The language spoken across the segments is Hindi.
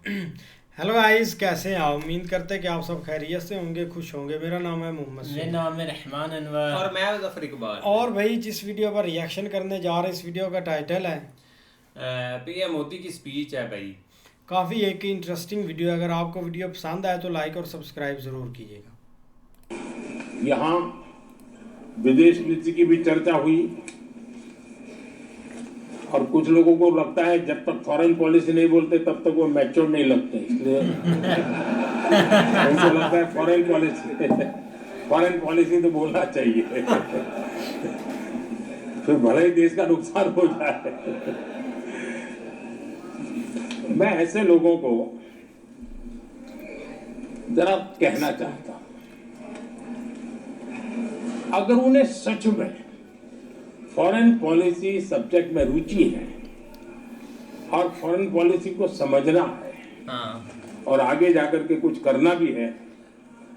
हेलो गाइस, कैसे हैं आप? उम्मीद करते हैं कि आप सब खैरियत से होंगे, खुश होंगे। मेरा नाम है मोहम्मद मेरा सुहेल। नाम है रहमान अनवर। और मैं जफर इकबाल। और भाई, जिस वीडियो पर रिएक्शन करने जा रहे हैं, इस वीडियो का टाइटल है पीएम मोदी की स्पीच है भाई। काफ़ी एक इंटरेस्टिंग वीडियो है। अगर आपको वीडियो पसंद आए तो लाइक और सब्सक्राइब ज़रूर कीजिएगा। यहाँ विदेश नीति की भी चर्चा हुई और कुछ लोगों को लगता है जब तक फॉरेन पॉलिसी नहीं बोलते तब तक वो मैच्योर नहीं लगते, इसलिए उनको लगता है फॉरेन पॉलिसी तो बोलना चाहिए। फिर भले ही देश का नुकसान हो जाए। मैं ऐसे लोगों को जरा कहना चाहता हूं, अगर उन्हें सच में फॉरेन पॉलिसी सब्जेक्ट में रुचि है और फॉरेन पॉलिसी को समझना है हाँ, और आगे जाकर के कुछ करना भी है,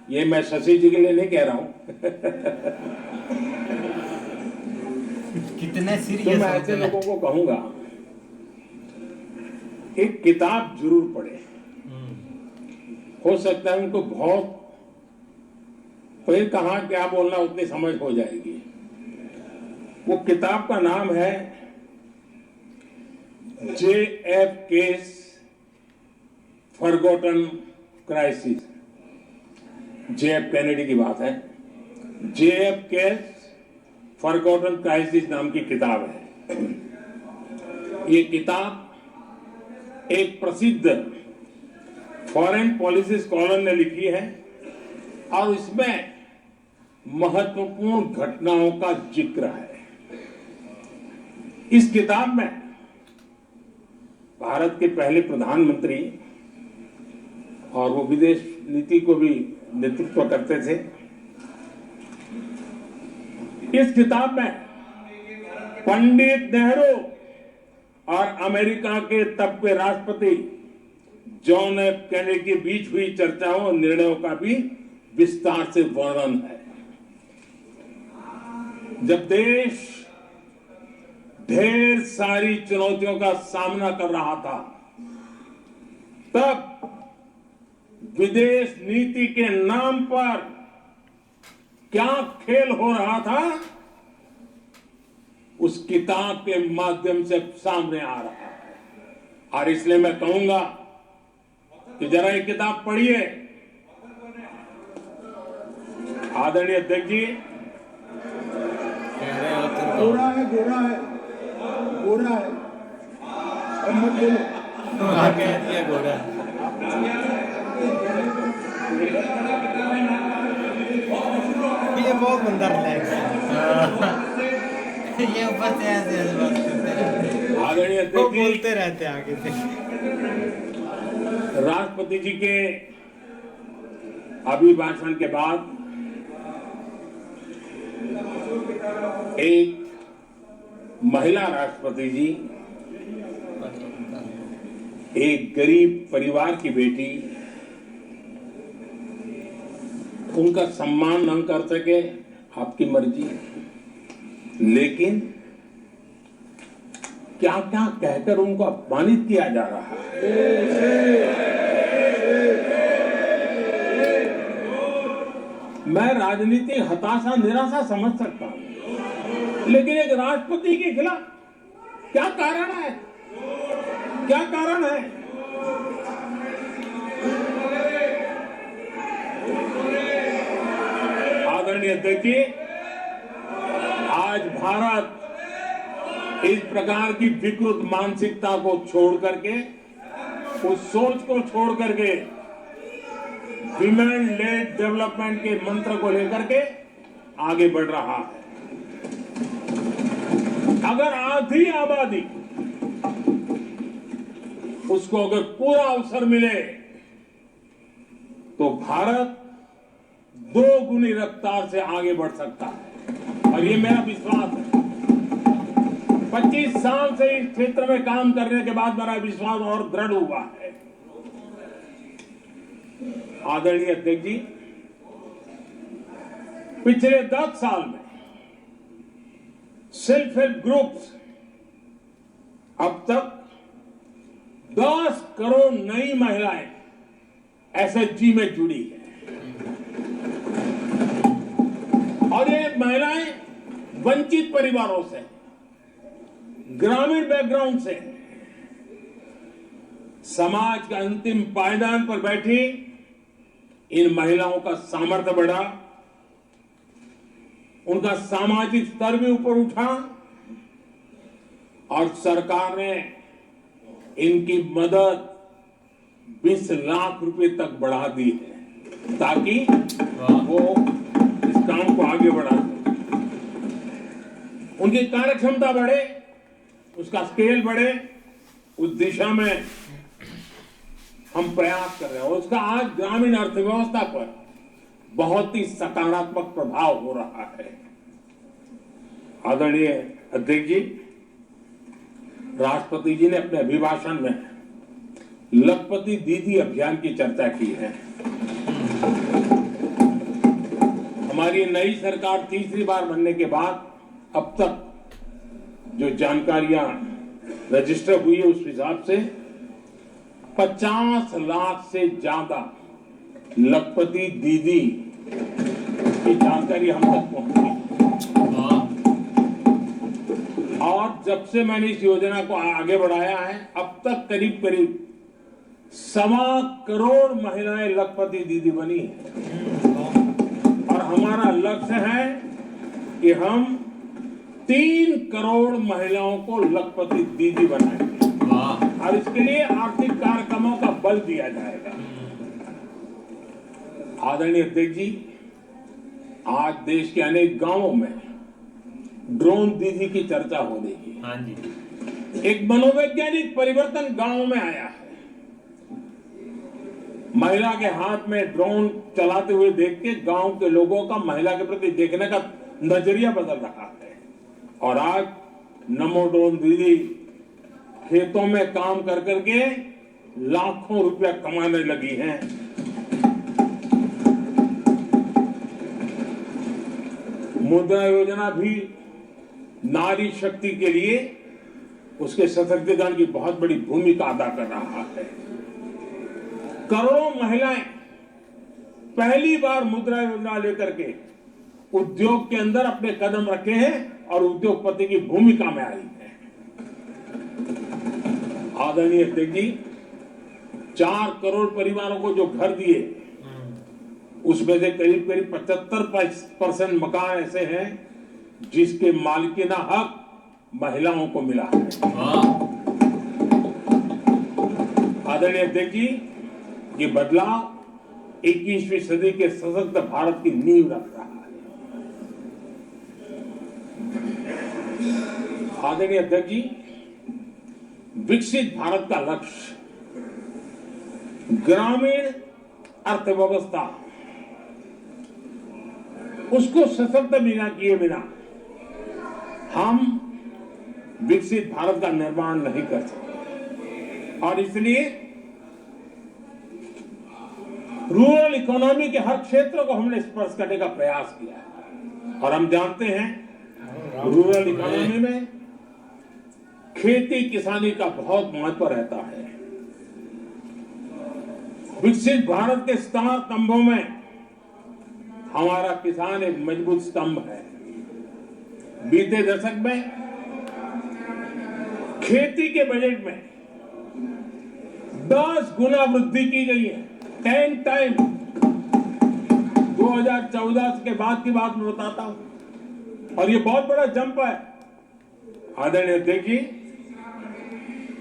ये मैं शशि जी के लिए नहीं कह रहा हूं, कितने तो सीरियस मैं ऐसे लोगों को कहूंगा एक किताब जरूर पढ़े। हो सकता है उनको बहुत फिर कहाँ क्या बोलना उतनी समझ हो जाएगी। वो किताब का नाम है JF case forgotten crisis. JF Kennedy की बात है। JF केस फॉरगॉटन क्राइसिस नाम की किताब है। ये किताब एक प्रसिद्ध फॉरेन पॉलिसी स्कॉलर ने लिखी है और इसमें महत्वपूर्ण घटनाओं का जिक्र है। इस किताब में भारत के पहले प्रधानमंत्री, और वो विदेश नीति को भी नेतृत्व करते थे, इस किताब में पंडित नेहरू और अमेरिका के तब के राष्ट्रपति जॉन एफ कैनेडी के बीच हुई चर्चाओं और निर्णयों का भी विस्तार से वर्णन है। जब देश ढेर सारी चुनौतियों का सामना कर रहा था, तब विदेश नीति के नाम पर क्या खेल हो रहा था, उस किताब के माध्यम से सामने आ रहा है। और इसलिए मैं कहूंगा कि जरा ये किताब पढ़िए। आदरणीय अध्यक्ष जी, कह रहे हो तुम तो। गोरा है, गोरा है, गोरा है। अब मत बोलो। हाँ, कह दिया गोरा। ये बहुत बंदा रिलैक्स है। ये ऊपर से ऐसे बात करते रहते हैं। आदरणीय वो अध्यक्ष जी, बोलते रहते हैं आगे से। राष्ट्रपति जी के अभिभाषण के बाद एक महिला राष्ट्रपति जी, एक गरीब परिवार की बेटी, उनका सम्मान न कर सके, आपकी मर्जी, लेकिन क्या क्या कहकर उनको अपमानित किया जा रहा है। मैं राजनीति हताशा निराशा समझ सकता हूं, लेकिन एक राष्ट्रपति के खिलाफ क्या कारण है? क्या कारण है? आदरणीय अध्यक्ष जी, आज भारत इस प्रकार की विकृत मानसिकता को छोड़ करके, उस सोच को छोड़ करके, विमेन लेड डेवलपमेंट के मंत्र को लेकर के आगे बढ़ रहा है। अगर आधी आबादी उसको अगर पूरा अवसर मिले तो भारत 2 गुनी रफ्तार से आगे बढ़ सकता है, और ये मेरा विश्वास है। 25 साल से इस क्षेत्र में काम करने के बाद मेरा विश्वास और दृढ़ हुआ है। आदरणीय अध्यक्ष जी, पिछले 10 साल में सेल्फ हेल्प ग्रुप्स अब तक 10 करोड़ नई महिलाएं एसएचजी में जुड़ी है और ये महिलाएं वंचित परिवारों से, ग्रामीण बैकग्राउंड से, समाज के अंतिम पायदान पर बैठी इन महिलाओं का सामर्थ्य बढ़ा, उनका सामाजिक स्तर भी ऊपर उठा और सरकार ने इनकी मदद 20 लाख रुपए तक बढ़ा दी है ताकि वो इस काम को आगे बढ़ा सके, उनकी कार्य क्षमता बढ़े, उसका स्केल बढ़े। उस दिशा में हम प्रयास कर रहे हैं और उसका आज ग्रामीण अर्थव्यवस्था पर बहुत ही सकारात्मक प्रभाव हो रहा है। आदरणीय अध्यक्ष जी, राष्ट्रपति जी ने अपने अभिभाषण में लखपति दीदी अभियान की चर्चा की है। हमारी नई सरकार तीसरी बार बनने के बाद अब तक जो जानकारियां रजिस्टर हुई है उस हिसाब से 50 लाख से ज्यादा लखपति दीदी की जानकारी हम तक पहुंची और जब से मैंने इस योजना को आगे बढ़ाया है अब तक करीब करीब 1.25 करोड़ महिलाएं लखपति दीदी बनी है और हमारा लक्ष्य है कि हम 3 करोड़ महिलाओं को लखपति दीदी बनाएंगे और इसके लिए आर्थिक कार्यक्रमों का बल दिया जाएगा। आदरणीय अध्यक्ष जी, आज देश के अनेक गांवों में ड्रोन दीदी की चर्चा हो रही है। हाँ जी। एक मनोवैज्ञानिक परिवर्तन गांवों में आया है। महिला के हाथ में ड्रोन चलाते हुए देख के गांव के लोगों का महिला के प्रति देखने का नजरिया बदल रहा है और आज नमो ड्रोन दीदी खेतों में काम कर करके लाखों रुपया कमाने लगी हैं। मुद्रा योजना भी नारी शक्ति के लिए उसके सशक्तिकरण की बहुत बड़ी भूमिका अदा कर रहा है। करोड़ों महिलाएं पहली बार मुद्रा योजना लेकर के उद्योग के अंदर अपने कदम रखे हैं और उद्योगपति की भूमिका में आई है। आदरणीय अध्यक्ष जी, 4 करोड़ परिवारों को जो घर दिए उसमें से करीब करीब 75% मकान ऐसे हैं जिसके मालिकाना हक महिलाओं को मिला है। आदरणीय अध्यक्ष जी, ये बदलाव 21वीं सदी के सशक्त भारत की नींव रख रहा है। आदरणीय अध्यक्ष जी, विकसित भारत का लक्ष्य ग्रामीण अर्थव्यवस्था उसको सशक्त बिना किए बिना हम विकसित भारत का निर्माण नहीं कर सकते और इसलिए रूरल इकोनॉमी के हर क्षेत्र को हमने स्पर्श करने का प्रयास किया है और हम जानते हैं रूरल इकोनॉमी में खेती किसानी का बहुत महत्व रहता है। विकसित भारत के 4 स्तंभों में हमारा किसान एक मजबूत स्तंभ है। बीते दशक में खेती के बजट में 10 गुना वृद्धि की गई है, 10 टाइम। 2014 के बाद की बात मैं बताता हूं और ये बहुत बड़ा जंप है। आदरणीय अध्यक्ष जी,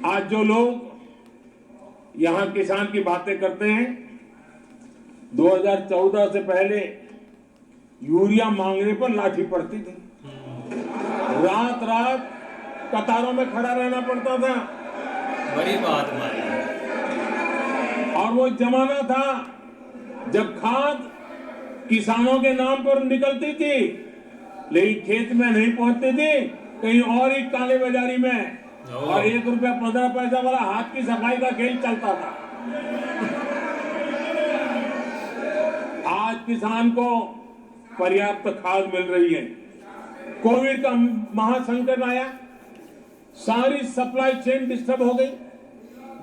आज जो लोग यहां किसान की बातें करते हैं, 2014 से पहले यूरिया मांगने पर लाठी पड़ती थी, रात रात कतारों में खड़ा रहना पड़ता था। बड़ी बात मानी। और वो जमाना था जब खाद किसानों के नाम पर निकलती थी लेकिन खेत में नहीं पहुंचती थी, कहीं और ही काले बाजारी में, और 1 रुपया 15 पैसा वाला हाथ की सफाई का खेल चलता था। आज किसान को पर्याप्त खाद मिल रही है। कोविड का महासंकट आया, सारी सप्लाई चेन डिस्टर्ब हो गई,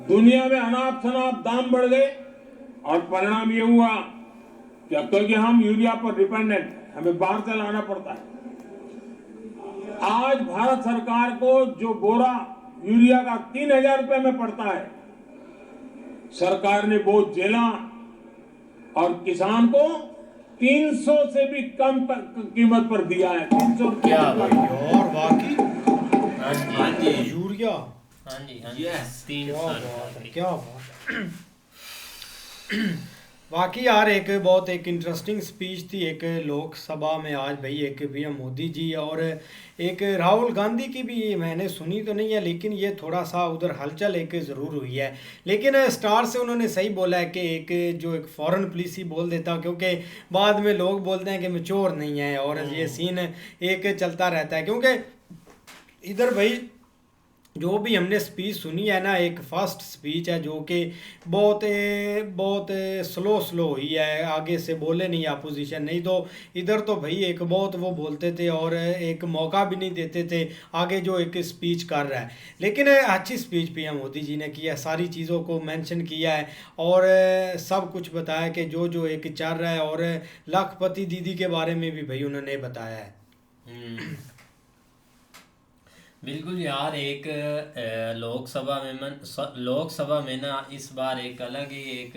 दुनिया में अनाप शनाप दाम बढ़ गए और परिणाम ये हुआ कि अब क्योंकि हम यूरिया पर डिपेंडेंट, हमें बाहर से लाना पड़ता है। आज भारत सरकार को जो बोरा यूरिया का 3,000 रुपए में पड़ता है, सरकार ने वो झेला और किसान को 300 से भी कम कीमत पर दिया है। 300 क्या रुपये बात। और बाकी हाँ जी यूरिया, हाँ जी हाँ जी Yes. 3 क्या साल बात है, की। क्या बात है। बाकी यार एक बहुत एक इंटरेस्टिंग स्पीच थी एक लोकसभा में आज भाई, एक पीएम मोदी जी और एक राहुल गांधी की भी मैंने सुनी तो नहीं है, लेकिन ये थोड़ा सा उधर हलचल एक ज़रूर हुई है। लेकिन स्टार से उन्होंने सही बोला है कि एक जो एक फॉरेन पुलिस ही बोल देता, क्योंकि बाद में लोग बोलते हैं कि मैच्योर नहीं है और ये सीन एक चलता रहता है। क्योंकि इधर भाई जो भी हमने स्पीच सुनी है ना, एक फर्स्ट स्पीच है जो कि बहुत स्लो हुई है, आगे से बोले नहीं अपोजिशन, नहीं तो इधर तो भाई एक बहुत वो बोलते थे और एक मौका भी नहीं देते थे आगे जो एक स्पीच कर रहा है। लेकिन अच्छी स्पीच पीएम मोदी जी ने की है, सारी चीज़ों को मेंशन किया है और सब कुछ बताया कि जो जो एक चल रहा है, और लाखपति दीदी के बारे में भी भाई उन्होंने बताया है। बिल्कुल यार, एक लोकसभा में ना इस बार एक अलग ही एक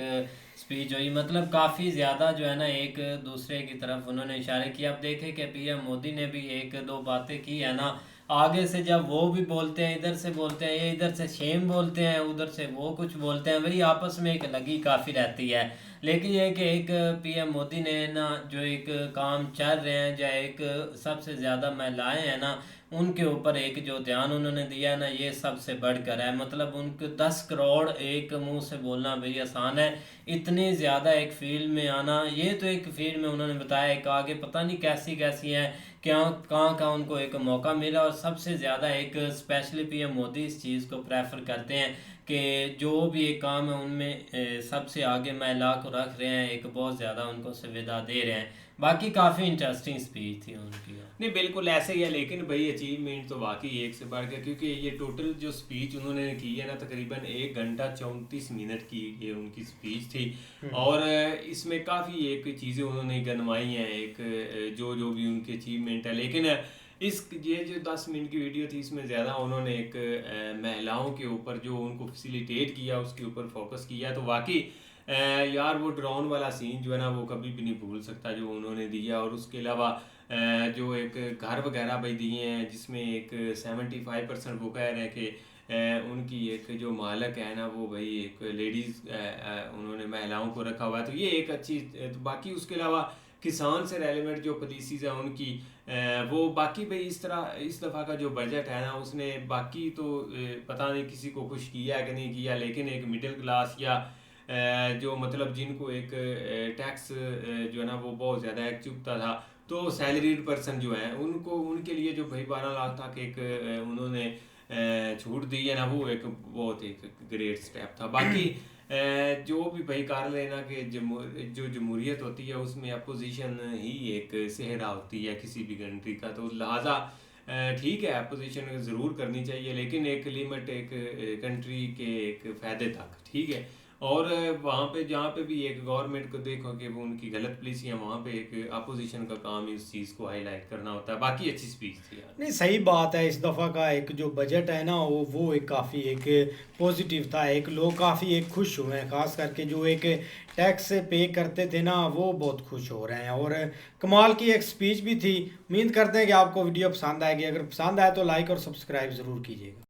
स्पीच हुई, मतलब काफ़ी ज़्यादा जो है ना एक दूसरे की तरफ उन्होंने इशारे किया। अब देखें कि पीएम मोदी ने भी एक दो बातें की है ना, आगे से जब वो भी बोलते हैं, इधर से बोलते हैं, ये इधर से सेम बोलते हैं, उधर से वो कुछ बोलते हैं, वही आपस में एक लगी काफ़ी रहती है। लेकिन ये कि एक पीएम मोदी ने ना जो एक काम चल रहे हैं, या एक सबसे ज़्यादा महिलाएं हैं ना उनके ऊपर एक जो ध्यान उन्होंने दिया ना, ये सबसे बढ़कर है। मतलब उनको 10 करोड़ एक मुंह से बोलना भाई आसान है, इतनी ज़्यादा एक फील्ड में आना, ये तो एक फील्ड में उन्होंने बताया एक आगे पता नहीं कैसी कैसी हैं, क्या कहाँ उनको एक मौका मिला। और सबसे ज़्यादा एक स्पेशली पीएम मोदी इस चीज़ को प्रेफर करते हैं कि जो भी एक काम है उनमें सबसे आगे महिला को रख रहे हैं, एक बहुत ज़्यादा उनको सुविधा दे रहे हैं। बाकी काफ़ी इंटरेस्टिंग स्पीच थी उनकी। नहीं बिल्कुल ऐसे ही है, लेकिन भाई अचीवमेंट तो वाकई एक से बढ़ गया, क्योंकि ये टोटल जो स्पीच उन्होंने की है ना तकरीबन 1 घंटा 34 मिनट की ये उनकी स्पीच थी। और इसमें काफ़ी एक चीज़ें उन्होंने गनवाई हैं, एक जो भी उनकी अचीवमेंट है। लेकिन ये जो 10 मिनट की वीडियो थी इसमें ज़्यादा उन्होंने एक महिलाओं के ऊपर जो उनको फैसिलिटेट किया उसके ऊपर फोकस किया। तो वाकई यार वो ड्रोन वाला सीन जो है ना वो कभी भी नहीं भूल सकता जो उन्होंने दिया। और उसके अलावा जो एक घर वगैरह भाई दिए हैं जिसमें एक 75% वो कह रहे हैं कि उनकी एक जो मालक है ना वो भाई एक लेडीज़ उन्होंने महिलाओं को रखा हुआ है, तो ये एक अच्छी। तो बाकी उसके अलावा किसान से रेलिवेंट जो पॉलिसीज़ हैं उनकी वो बाकी भाई इस दफ़ा का जो बजट है ना उसने बाकी तो पता नहीं किसी को खुश किया कि नहीं किया, लेकिन एक मिडिल क्लास या जो मतलब जिनको एक टैक्स जो है ना वो बहुत ज़्यादा एक चुभता था, तो सैलरीड पर्सन जो है उनको उनके लिए जो भाई 12 लाख तक एक उन्होंने छूट दी है ना वो एक बहुत एक ग्रेट स्टेप था। बाकी जो भी भाई कर लेना कि जो जमहूरियत होती है उसमें अपोजिशन ही एक सेहरा होती है किसी भी कंट्री का, तो लिहाजा ठीक है अपोजिशन ज़रूर करनी चाहिए, लेकिन एक लिमिट एक कंट्री के एक फ़ायदे तक, ठीक है। और वहाँ पे जहाँ पे भी एक गवर्नमेंट को देखो कि वो उनकी गलत पॉलिसी है, वहाँ पे एक अपोजिशन का काम ही उस चीज़ को हाईलाइट करना होता है। बाकी अच्छी स्पीच थी यार। नहीं सही बात है, इस दफ़ा का एक जो बजट है ना वो एक काफ़ी एक पॉजिटिव था, एक लोग काफ़ी एक खुश हुए हैं, ख़ास करके जो एक टैक्स पे करते थे ना वो बहुत खुश हो रहे हैं। और कमाल की एक स्पीच भी थी। उम्मीद करते हैं कि आपको वीडियो पसंद आएगी, अगर पसंद आए तो लाइक और सब्सक्राइब ज़रूर कीजिएगा।